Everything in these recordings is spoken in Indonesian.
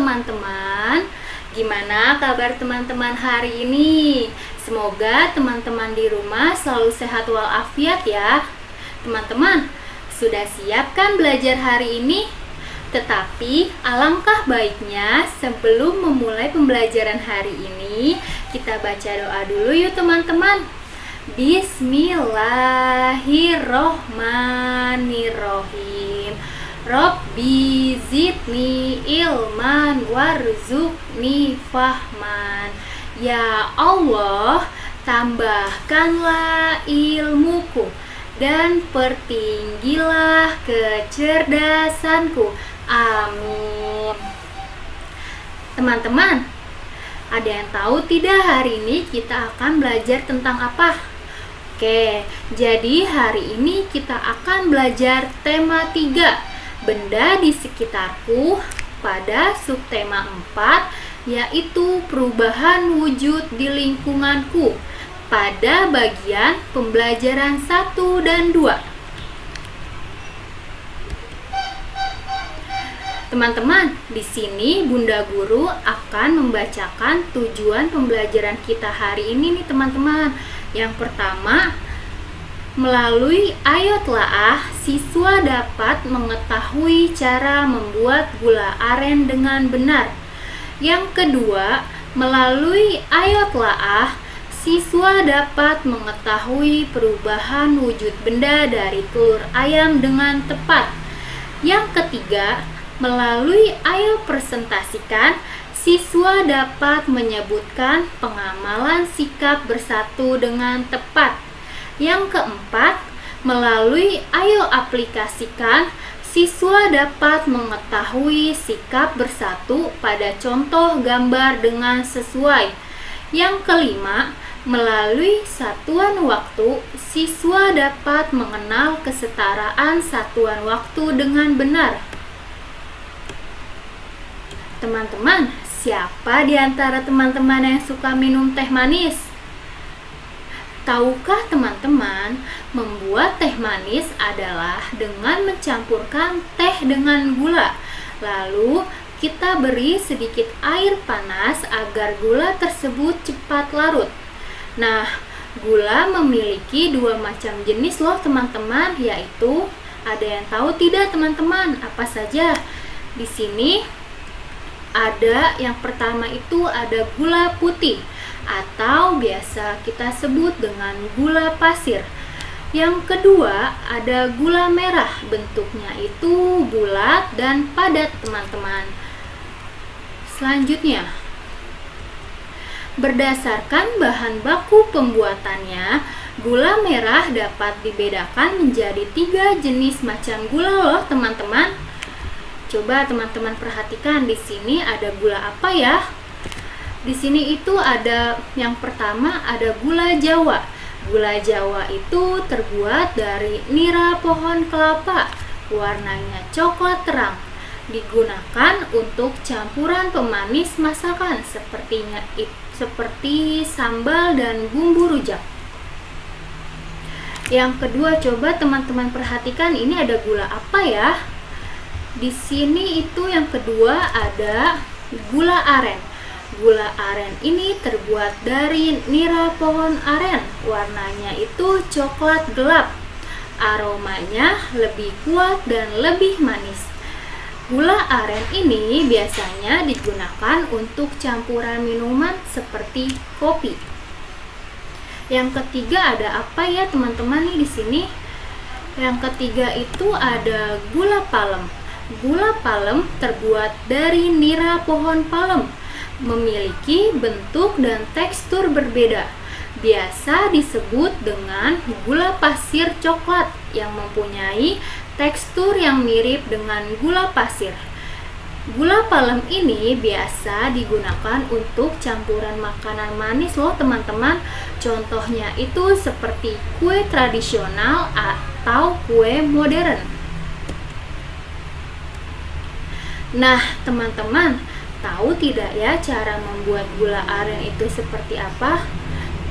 teman-teman. Gimana kabar teman-teman hari ini? Semoga teman-teman di rumah selalu sehat walafiat ya. Teman-teman, sudah siap kan belajar hari ini? Tetapi alangkah baiknya sebelum memulai pembelajaran hari ini, kita baca doa dulu yuk teman-teman. Bismillahirrohmanirrohim. Robbi zidni ilman warzuqni fahman. Ya Allah, tambahkanlah ilmuku dan pertinggilah kecerdasanku. Amin. Teman-teman, ada yang tahu tidak hari ini kita akan belajar tentang apa? Oke, jadi hari ini kita akan belajar tema 3, benda di sekitarku, pada subtema 4, yaitu perubahan wujud di lingkunganku, pada bagian pembelajaran 1 dan 2. Teman-teman, di sini Bunda Guru akan membacakan tujuan pembelajaran kita hari ini nih teman-teman. Yang pertama, melalui ayat laah, siswa dapat mengetahui cara membuat gula aren dengan benar. Yang kedua, melalui ayat laah, siswa dapat mengetahui perubahan wujud benda dari telur ayam dengan tepat. Yang ketiga, melalui ayo presentasikan, siswa dapat menyebutkan pengamalan sikap bersatu dengan tepat. Yang keempat, melalui ayo aplikasikan, siswa dapat mengetahui sikap bersatu pada contoh gambar dengan sesuai. Yang kelima, melalui satuan waktu, siswa dapat mengenal kesetaraan satuan waktu dengan benar. Teman-teman, siapa di antara teman-teman yang suka minum teh manis? Tahukah teman-teman, membuat teh manis adalah dengan mencampurkan teh dengan gula. Lalu, kita beri sedikit air panas agar gula tersebut cepat larut. Nah, gula memiliki 2 macam jenis loh teman-teman, yaitu, ada yang tahu tidak teman-teman? Apa saja? Di sini ada yang pertama itu ada gula putih atau biasa kita sebut dengan gula pasir. Yang kedua ada gula merah, bentuknya itu bulat dan padat teman-teman. Selanjutnya, berdasarkan bahan baku pembuatannya, gula merah dapat dibedakan menjadi 3 jenis macam gula loh teman-teman. Coba teman-teman perhatikan di sini ada gula apa ya? Di sini itu ada yang pertama ada gula Jawa. Gula Jawa itu terbuat dari nira pohon kelapa. Warnanya coklat terang. Digunakan untuk campuran pemanis masakan seperti sambal dan bumbu rujak. Yang kedua, coba teman-teman perhatikan ini ada gula apa ya? Di sini itu yang kedua ada gula aren. Gula aren ini terbuat dari nira pohon aren. Warnanya itu coklat gelap. Aromanya lebih kuat dan lebih manis. Gula aren ini biasanya digunakan untuk campuran minuman seperti kopi. Yang ketiga ada apa ya teman-teman nih di sini? Yang ketiga itu ada gula palem. Gula palem terbuat dari nira pohon palem, memiliki bentuk dan tekstur berbeda. Biasa disebut dengan gula pasir coklat yang mempunyai tekstur yang mirip dengan gula pasir. Gula palem ini biasa digunakan untuk campuran makanan manis loh teman-teman. Contohnya itu seperti kue tradisional atau kue modern. Nah, teman-teman, tahu tidak ya cara membuat gula aren itu seperti apa?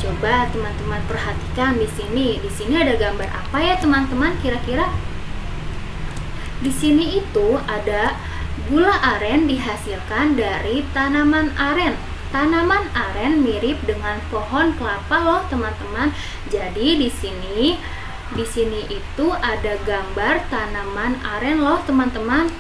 Coba teman-teman perhatikan di sini. Di sini ada gambar apa ya, teman-teman? Kira-kira di sini itu ada Gula aren dihasilkan dari tanaman aren. Tanaman aren mirip dengan pohon kelapa loh teman-teman. Jadi di sini itu ada gambar tanaman aren loh teman-teman.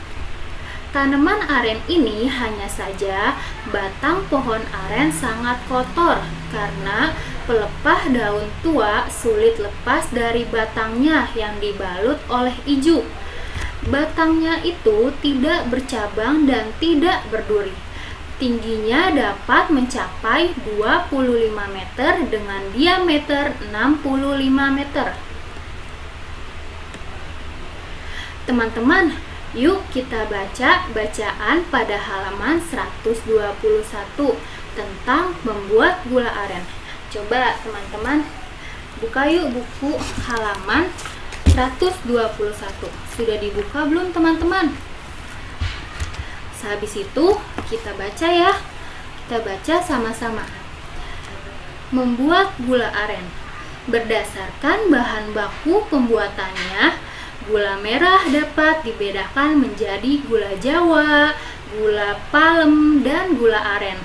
Tanaman aren ini hanya saja batang pohon aren sangat kotor karena pelepah daun tua sulit lepas dari batangnya yang dibalut oleh ijuk. Batangnya itu tidak bercabang dan tidak berduri. Tingginya dapat mencapai 25 meter dengan diameter 65 meter. Teman-teman, yuk kita baca bacaan pada halaman 121 tentang membuat gula aren. Coba teman-teman buka yuk buku halaman 121. Sudah dibuka belum teman-teman? Sehabis itu kita baca ya. Kita baca sama-sama. Membuat gula aren. Berdasarkan bahan baku pembuatannya, gula merah dapat dibedakan menjadi gula Jawa, gula palem, dan gula aren.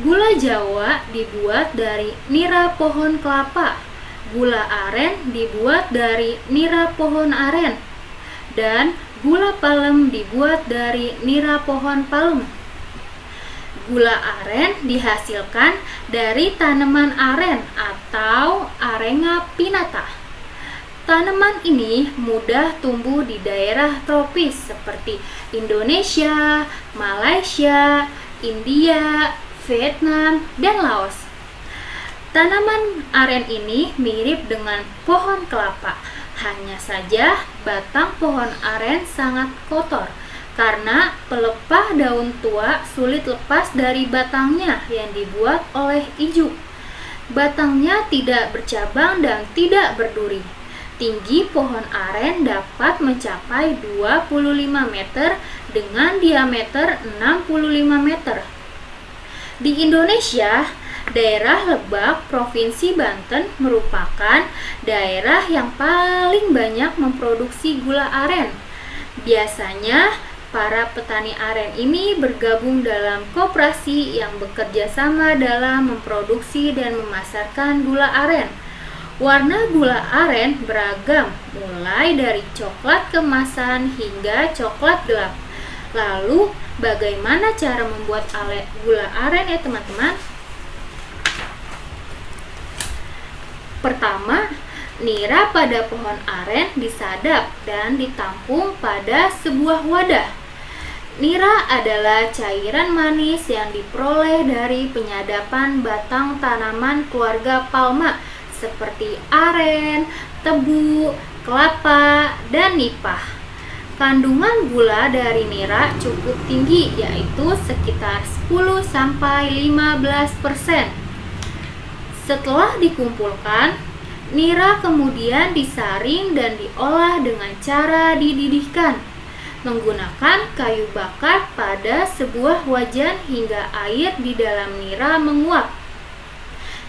Gula Jawa dibuat dari nira pohon kelapa. Gula aren dibuat dari nira pohon aren. Dan gula palem dibuat dari nira pohon palem. Gula aren dihasilkan dari tanaman aren atau Arenga pinnata. Tanaman ini mudah tumbuh di daerah tropis seperti Indonesia, Malaysia, India, Vietnam, dan Laos. Tanaman aren ini mirip dengan pohon kelapa, hanya saja batang pohon aren sangat kotor karena pelepah daun tua sulit lepas dari batangnya yang dibuat oleh ijuk. Batangnya tidak bercabang dan tidak berduri. Tinggi pohon aren dapat mencapai 25 meter dengan diameter 65 meter. Di Indonesia, daerah Lebak, Provinsi Banten merupakan daerah yang paling banyak memproduksi gula aren. Biasanya, para petani aren ini bergabung dalam koperasi yang bekerja sama dalam memproduksi dan memasarkan gula aren. Warna gula aren beragam, mulai dari coklat kemasan hingga coklat gelap. Lalu, bagaimana cara membuat gula aren ya teman-teman? Pertama, nira pada pohon aren disadap dan ditampung pada sebuah wadah. Nira adalah cairan manis yang diperoleh dari penyadapan batang tanaman keluarga palma seperti aren, tebu, kelapa, dan nipah. Kandungan gula dari nira cukup tinggi, yaitu sekitar 10-15%. Setelah dikumpulkan, nira kemudian disaring dan diolah dengan cara dididihkan menggunakan kayu bakar pada sebuah wajan hingga air di dalam nira menguap.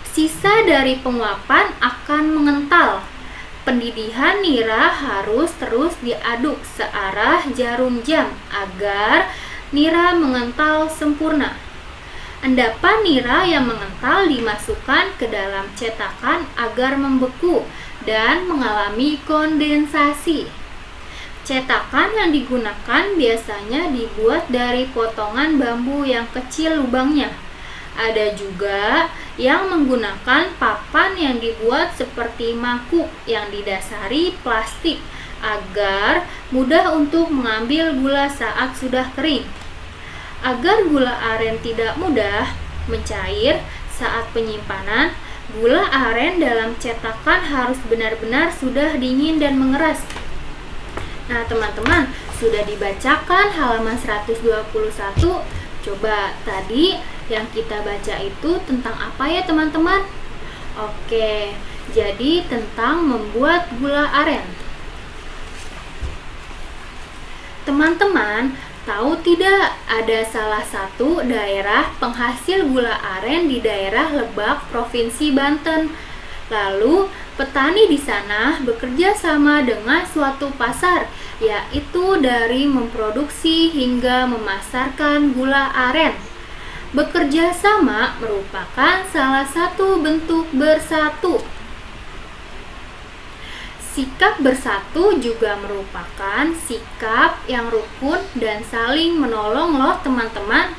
Sisa dari penguapan akan mengental. Pendidihan nira harus terus diaduk searah jarum jam agar nira mengental sempurna. Endapan nira yang mengental dimasukkan ke dalam cetakan agar membeku dan mengalami kondensasi. Cetakan yang digunakan biasanya dibuat dari potongan bambu yang kecil lubangnya. Ada juga yang menggunakan papan yang dibuat seperti mangkuk yang didasari plastik agar mudah untuk mengambil gula saat sudah kering. Agar gula aren tidak mudah mencair saat penyimpanan, gula aren dalam cetakan harus benar-benar sudah dingin dan mengeras. Nah, teman-teman, sudah dibacakan halaman 121. Coba tadi yang kita baca itu tentang apa ya, teman-teman? Oke, jadi tentang membuat gula aren. Teman-teman, tahu tidak ada salah satu daerah penghasil gula aren di daerah Lebak, Provinsi Banten. Lalu, Petani di sana bekerja sama dengan suatu pasar, yaitu dari memproduksi hingga memasarkan gula aren. Bekerja sama merupakan salah satu bentuk bersatu. Sikap bersatu juga merupakan sikap yang rukun dan saling menolong loh teman-teman.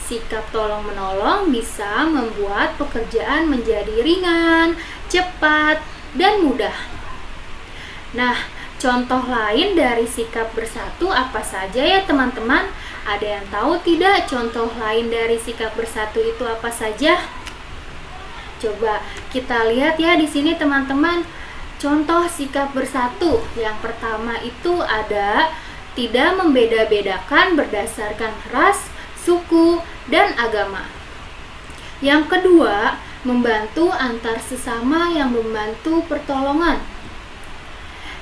Sikap tolong-menolong bisa membuat pekerjaan menjadi ringan, cepat, dan mudah. Nah, contoh lain dari sikap bersatu apa saja ya teman-teman? Ada yang tahu tidak contoh lain dari sikap bersatu itu apa saja? Coba kita lihat ya di sini teman-teman. Contoh sikap bersatu yang pertama itu ada tidak membeda-bedakan berdasarkan ras, suku, dan agama. Yang kedua, membantu antar sesama yang membantu pertolongan.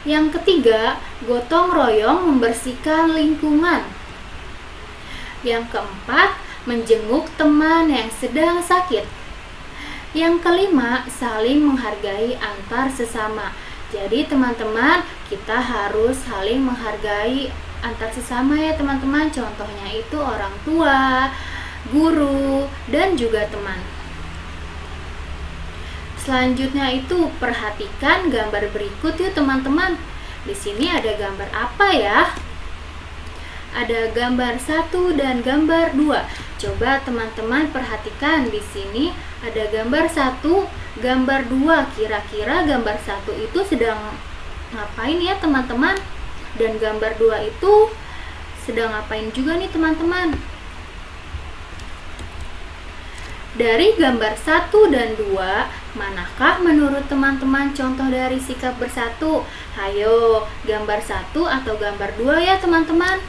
Yang ketiga, gotong royong membersihkan lingkungan. Yang keempat, menjenguk teman yang sedang sakit. Yang kelima, saling menghargai antar sesama. Jadi teman-teman, kita harus saling menghargai antar sesama ya teman-teman. Contohnya itu orang tua, guru, dan juga teman. Selanjutnya itu perhatikan gambar berikut yuk teman-teman. Di sini ada gambar apa ya? Ada gambar 1 dan gambar 2. Coba teman-teman perhatikan di sini ada gambar 1, gambar 2. Kira-kira gambar 1 itu sedang ngapain ya teman-teman? Dan gambar 2 itu sedang ngapain juga nih teman-teman? Dari gambar 1 dan 2, manakah menurut teman-teman contoh dari sikap bersatu? Hayo, gambar 1 atau gambar 2 ya teman-teman?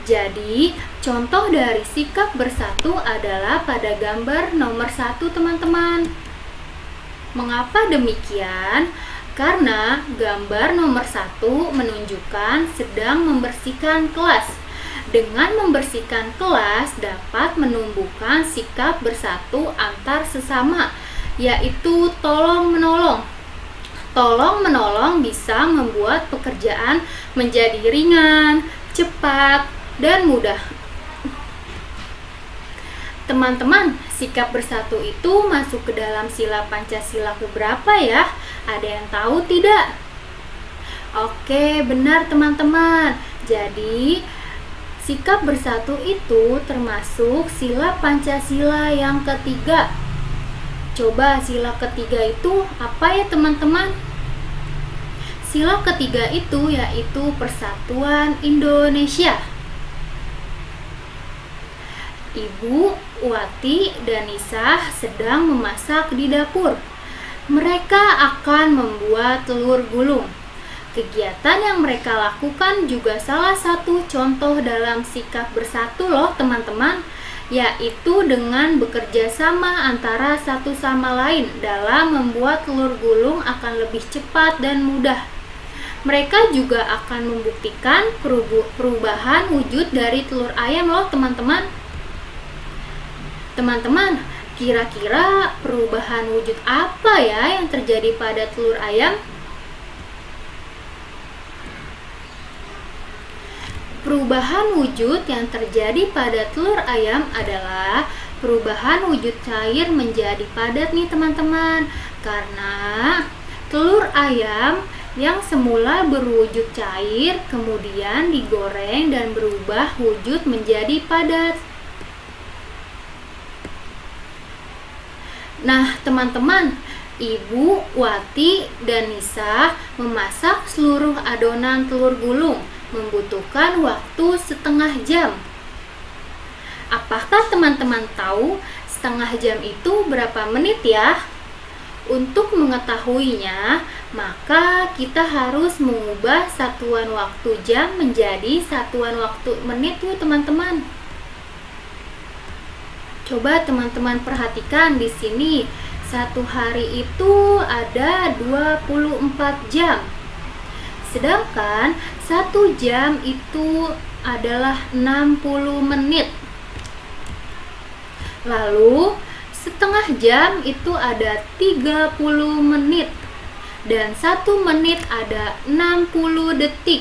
Jadi, contoh dari sikap bersatu adalah pada gambar nomor 1 teman-teman. Mengapa demikian? Karena gambar nomor 1 menunjukkan sedang membersihkan kelas. Dengan membersihkan kelas dapat menumbuhkan sikap bersatu antar sesama, yaitu tolong-menolong. Tolong-menolong bisa membuat pekerjaan menjadi ringan, cepat, dan mudah. Teman-teman, sikap bersatu itu masuk ke dalam sila Pancasila keberapa ya? Ada yang tahu tidak? Oke, benar teman-teman. Jadi, sikap bersatu itu termasuk sila Pancasila yang ketiga. Coba sila ketiga itu apa ya teman-teman? Sila ketiga itu yaitu Persatuan Indonesia. Ibu, Wati, dan Nisa sedang memasak di dapur. Mereka akan membuat telur gulung. Kegiatan yang mereka lakukan juga salah satu contoh dalam sikap bersatu loh teman-teman, yaitu dengan bekerja sama antara satu sama lain dalam membuat telur gulung akan lebih cepat dan mudah. Mereka juga akan membuktikan perubahan wujud dari telur ayam loh teman-teman. Teman-teman, kira-kira perubahan wujud apa ya yang terjadi pada telur ayam? Perubahan wujud yang terjadi pada telur ayam adalah perubahan wujud cair menjadi padat nih teman-teman. Karena telur ayam yang semula berwujud cair kemudian digoreng dan berubah wujud menjadi padat. Nah teman-teman, Ibu, Wati, dan Nisa memasak seluruh adonan telur gulung membutuhkan waktu setengah jam. Apakah teman-teman tahu setengah jam itu berapa menit ya? Untuk mengetahuinya, maka kita harus mengubah satuan waktu jam menjadi satuan waktu menit yuk teman-teman. Coba teman-teman perhatikan di sini. Satu hari itu ada 24 jam. Sedangkan 1 jam itu adalah 60 menit. Lalu setengah jam itu ada 30 menit. Dan 1 menit ada 60 detik.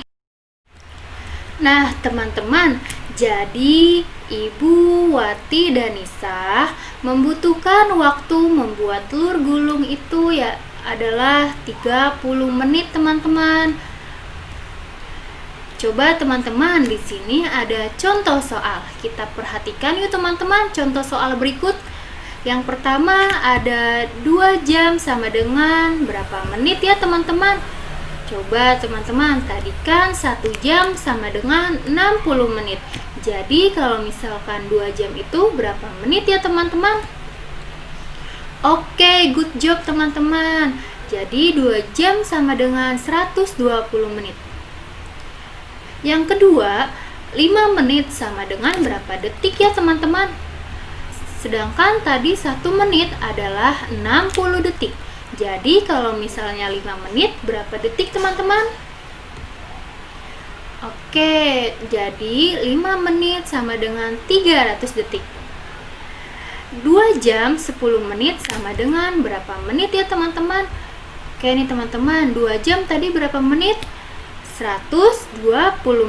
Nah teman-teman, jadi Ibu Wati dan Nisa membutuhkan waktu membuat telur gulung itu ya adalah 30 menit teman-teman. Coba teman-teman, di sini ada contoh soal. Kita perhatikan yuk teman-teman contoh soal berikut. Yang pertama ada 2 jam sama dengan berapa menit ya teman-teman? Coba teman-teman, tadi kan 1 jam sama dengan 60 menit. Jadi kalau misalkan 2 jam itu berapa menit ya teman-teman? Oke, good job teman-teman. Jadi 2 jam sama dengan 120 menit. Yang kedua, 5 menit sama dengan berapa detik ya teman-teman? Sedangkan tadi 1 menit adalah 60 detik. Jadi kalau misalnya 5 menit berapa detik teman-teman? Oke, jadi 5 menit sama dengan 300 detik. 2 jam 10 menit sama dengan berapa menit ya teman-teman? Oke nih teman-teman, 2 jam tadi berapa menit? 120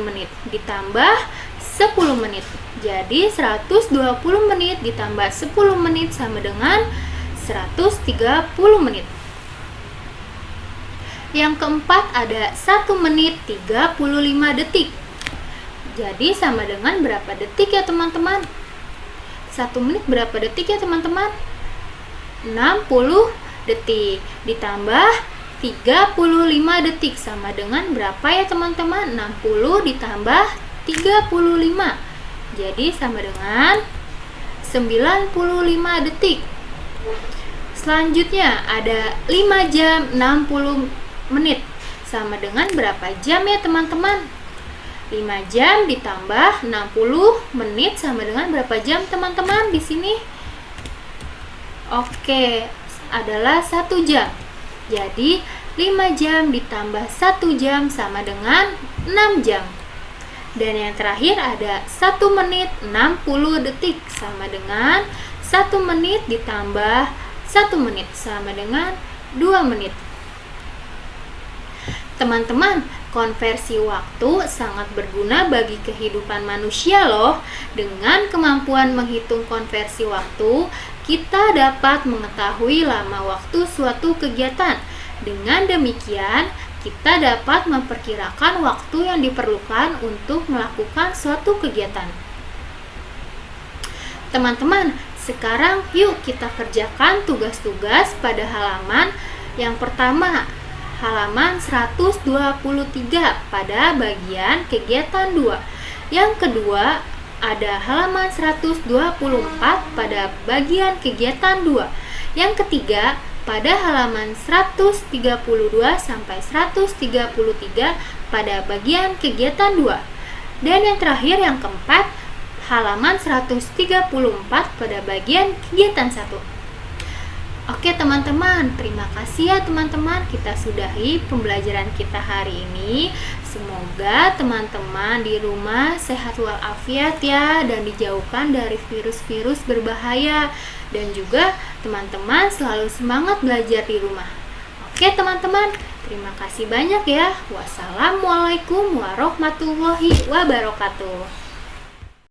menit ditambah 10 menit. Jadi 120 menit ditambah 10 menit sama dengan 130 menit. Yang keempat ada 1 menit 35 detik. Jadi sama dengan berapa detik ya teman-teman? 1 menit berapa detik ya teman-teman? 60 detik ditambah 35 detik sama dengan berapa ya teman-teman? 60 ditambah 35. Jadi sama dengan 95 detik. Selanjutnya ada 5 jam 60 menit. Sama dengan berapa jam ya teman-teman? 5 jam ditambah 60 menit sama dengan berapa jam teman-teman di sini? Oke, adalah 1 jam. Jadi 5 jam ditambah 1 jam sama dengan 6 jam. Dan yang terakhir ada 1 menit 60 detik sama dengan 1 menit ditambah 1 menit sama dengan 2 menit. Teman-teman, konversi waktu sangat berguna bagi kehidupan manusia loh. Dengan kemampuan menghitung konversi waktu, kita dapat mengetahui lama waktu suatu kegiatan. Dengan demikian, kita dapat memperkirakan waktu yang diperlukan untuk melakukan suatu kegiatan. Teman-teman, sekarang yuk kita kerjakan tugas-tugas pada halaman yang pertama, halaman 123 pada bagian kegiatan 2. Yang kedua, ada halaman 124 pada bagian kegiatan 2. Yang ketiga, pada halaman 132 sampai 133 pada bagian kegiatan 2. Dan yang terakhir yang keempat, halaman 134 pada bagian kegiatan 1. Oke teman-teman, terima kasih ya teman-teman. Kita sudahi pembelajaran kita hari ini. Semoga teman-teman di rumah sehat walafiat ya, dan dijauhkan dari virus-virus berbahaya. Dan juga teman-teman selalu semangat belajar di rumah. Oke teman-teman, terima kasih banyak ya. Wassalamualaikum warahmatullahi wabarakatuh.